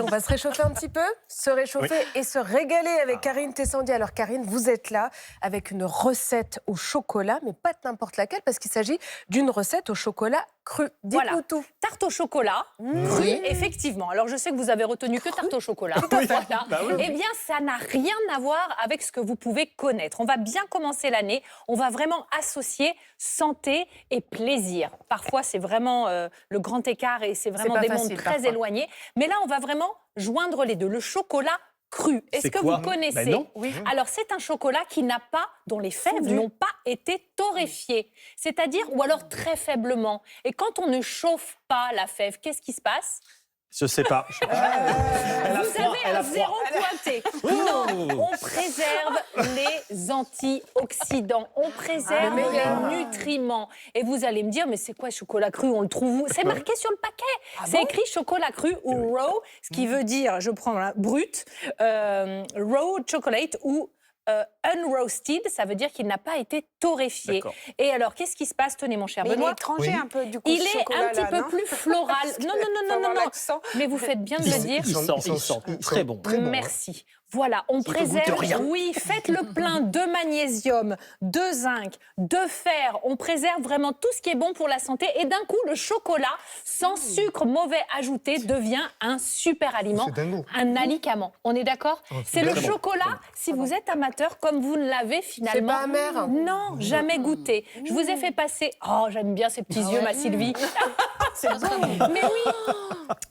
va se réchauffer un petit peu, se réchauffer et se régaler avec Karine Tessandi. Alors Karine, vous êtes là avec une recette au chocolat, mais pas n'importe laquelle, parce qu'il s'agit d'une recette au chocolat cru. Dites-nous tout. Tarte au chocolat, cru, effectivement. Alors je sais que vous avez retenu que tarte au chocolat. Voilà. Eh bien, ça n'a rien à voir avec ce que vous pouvez connaître. On va bien commencer l'année. On va vraiment associer santé et plaisir. Parfois, c'est vraiment le grand écart et c'est vraiment des mondes très éloignés. Mais là, on va vraiment joindre les deux. Le chocolat cru. Est-ce que vous connaissez? Non. Oui. Alors, c'est un chocolat qui n'a pas, dont les fèves n'ont pas été torréfiées. C'est-à-dire, ou alors très faiblement. Et quand on ne chauffe pas la fève, qu'est-ce qui se passe? Je sais pas. Vous avez un zéro pointé. Non, on préserve les antioxydants, on préserve les nutriments. Et vous allez me dire, mais c'est quoi chocolat cru? On le trouve où? C'est marqué sur le paquet. C'est écrit chocolat cru ou raw, ce qui veut dire, je prends là, brut, raw chocolate ou unroasted, ça veut dire qu'il n'a pas été torréfié. Et alors, qu'est-ce qui se passe? Tenez, mon cher Benoît. Il est étranger un peu, du coup, il est un petit peu plus floral. Non. Mais vous faites bien de le dire. Il sent très bon. Merci. Voilà, on préserve, oui, faites le plein de magnésium, de zinc, de fer. On préserve vraiment tout ce qui est bon pour la santé. Et d'un coup, le chocolat, sans sucre mauvais ajouté, devient un super aliment, un alicament. On est d'accord? C'est le chocolat, si vous êtes amateur, comme vous ne l'avez finalement... C'est pas amer? Non, jamais goûté. Je vous ai fait passer... Oh, j'aime bien ces petits yeux, ma Sylvie. C'est bon. Mais oui,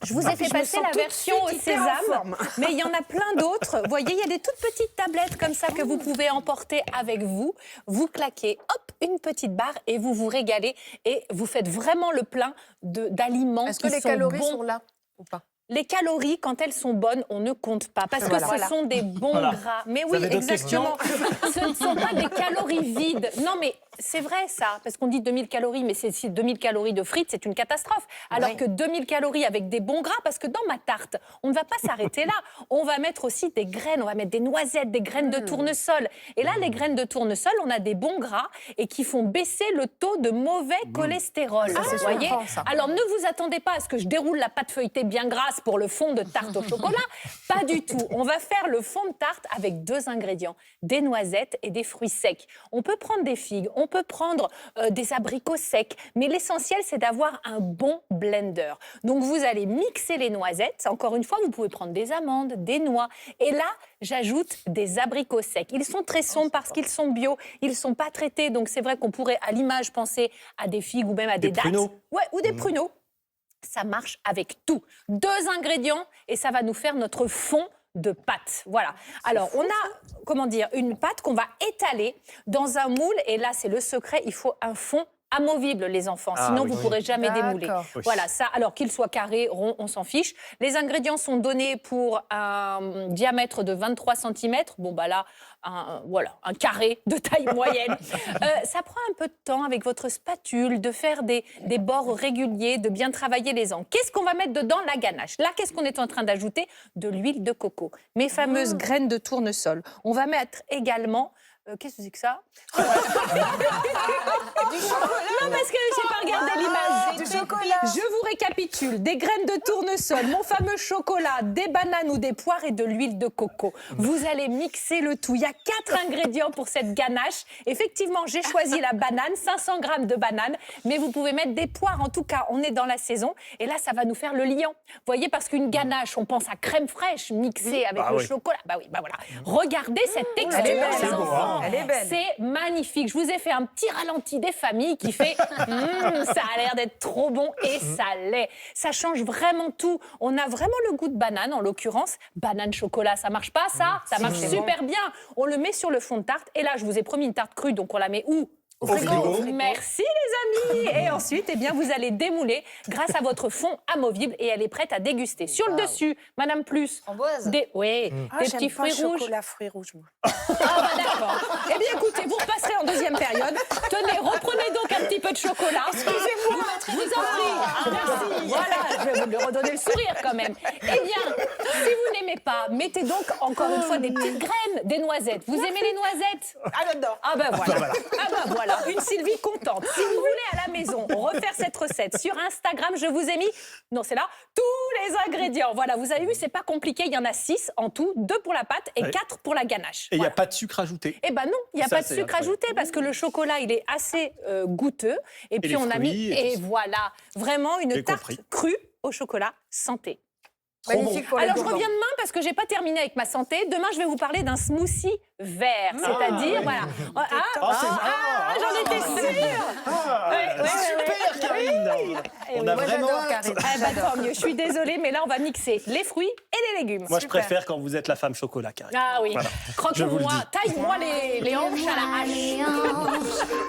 je vous ai fait passer la version au sésame, mais il y en a plein d'autres. Vous voyez, il y a des toutes petites tablettes comme ça que vous pouvez emporter avec vous. Vous claquez, hop, une petite barre et vous vous régalez. Et vous faites vraiment le plein d'aliments qui sont bons. Est-ce que les calories sont là ou pas? Les calories, quand elles sont bonnes, on ne compte pas. Parce que ce sont des bons gras. Mais oui, exactement. Ce ne sont pas des calories vides. Non, mais c'est vrai ça. Parce qu'on dit 2000 calories, mais c'est 2000 calories de frites, c'est une catastrophe. Alors que 2000 calories avec des bons gras, parce que dans ma tarte, on ne va pas s'arrêter là. On va mettre aussi des graines, on va mettre des noisettes, des graines de tournesol. Et là, les graines de tournesol, on a des bons gras et qui font baisser le taux de mauvais cholestérol. Vous voyez? Alors ne vous attendez pas à ce que je déroule la pâte feuilletée bien grasse pour le fond de tarte au chocolat. Pas du tout. On va faire le fond de tarte avec 2 ingrédients, des noisettes et des fruits secs. On peut prendre des figues, on peut prendre des abricots secs, mais l'essentiel, c'est d'avoir un bon blender. Donc, vous allez mixer les noisettes. Encore une fois, vous pouvez prendre des amandes, des noix. Et là, j'ajoute des abricots secs. Ils sont très sombres parce qu'ils sont bio. Ils ne sont pas traités. Donc, c'est vrai qu'on pourrait, à l'image, penser à des figues ou même à des dattes. Ouais, ou des pruneaux. Ça marche avec tout. 2 ingrédients et ça va nous faire notre fond de pâte. Voilà. Alors, on a, une pâte qu'on va étaler dans un moule. Et là, c'est le secret, il faut un fond amovible, les enfants. Sinon, vous ne pourrez jamais démouler. Voilà, ça, alors qu'il soit carré, rond, on s'en fiche. Les ingrédients sont donnés pour un diamètre de 23 cm. Bon, bah là, un carré de taille moyenne. Ça prend un peu de temps avec votre spatule de faire des bords réguliers, de bien travailler les angles. Qu'est-ce qu'on va mettre dedans? La ganache. Là, qu'est-ce qu'on est en train d'ajouter? De l'huile de coco. Mes fameuses graines de tournesol. On va mettre également... qu'est-ce que c'est que ça? Du chocolat. Non, parce que je n'ai pas regardé l'image. Du chocolat. Je vous récapitule. Des graines de tournesol, mon fameux chocolat, des bananes ou des poires et de l'huile de coco. Vous allez mixer le tout. Il y a 4 ingrédients pour cette ganache. Effectivement, j'ai choisi la banane, 500 grammes de banane, mais vous pouvez mettre des poires. En tout cas, on est dans la saison. Et là, ça va nous faire le liant. Vous voyez, parce qu'une ganache, on pense à crème fraîche mixée avec le chocolat. Bah oui, bah voilà. Regardez cette texture, les enfants. Elle est belle. C'est magnifique. Je vous ai fait un petit ralenti des familles qui fait ça a l'air d'être trop bon et ça l'est. Ça change vraiment tout. On a vraiment le goût de banane, en l'occurrence. Banane chocolat, ça marche pas ça? Ça marche super bien. On le met sur le fond de tarte. Et là, je vous ai promis une tarte crue, donc on la met où? Au frigo. Merci les amis. Et ensuite, eh bien, vous allez démouler grâce à votre fond amovible et elle est prête à déguster. Sur le dessus, Madame Plus, des petits fruits rouges. Chocolat fruits rouges, moi. Ah bah d'accord. Eh bien écoutez, vous repasserez en deuxième période. Tenez, reprenez donc un petit peu de chocolat. Excusez-moi. Je vous en prie. Merci. Voilà, je vais vous le redonner le sourire quand même. Eh bien, vous n'aimez pas, mettez donc encore une fois des petites graines, des noisettes. Vous aimez les noisettes? Ah, j'adore. Ah ben voilà. Ah ben voilà, une Sylvie contente. Si vous voulez à la maison refaire cette recette sur Instagram, je vous ai mis, non c'est là, tous les ingrédients. Voilà, vous avez vu, c'est pas compliqué, il y en a 6 en tout, 2 pour la pâte et 4 pour la ganache. Et il n'y a Voilà. pas de sucre ajouté. Eh ben non, il n'y a Ça, pas de c'est sucre incroyable. ajouté parce que le chocolat, il est assez goûteux. Et puis les on a mis, fruits, et et tout ça. voilà, vraiment une J'ai tarte compris. crue au chocolat santé. Magnifique pour les Alors je gourmands. reviens demain parce que j'ai pas terminé avec ma santé. Demain, je vais vous parler d'un smoothie vert, c'est-à-dire voilà. J'en étais sûre. Super, Karine. On a Moi, vraiment j'adore, hâte. Karine. Eh ben, tant mieux. Je suis désolée, mais là on va mixer les fruits et les légumes. Moi, je Super. préfère quand vous êtes la femme chocolat, Karine. Ah oui. Voilà. Je vous le Croque-moi, dis. taille-moi les hanches à la hache.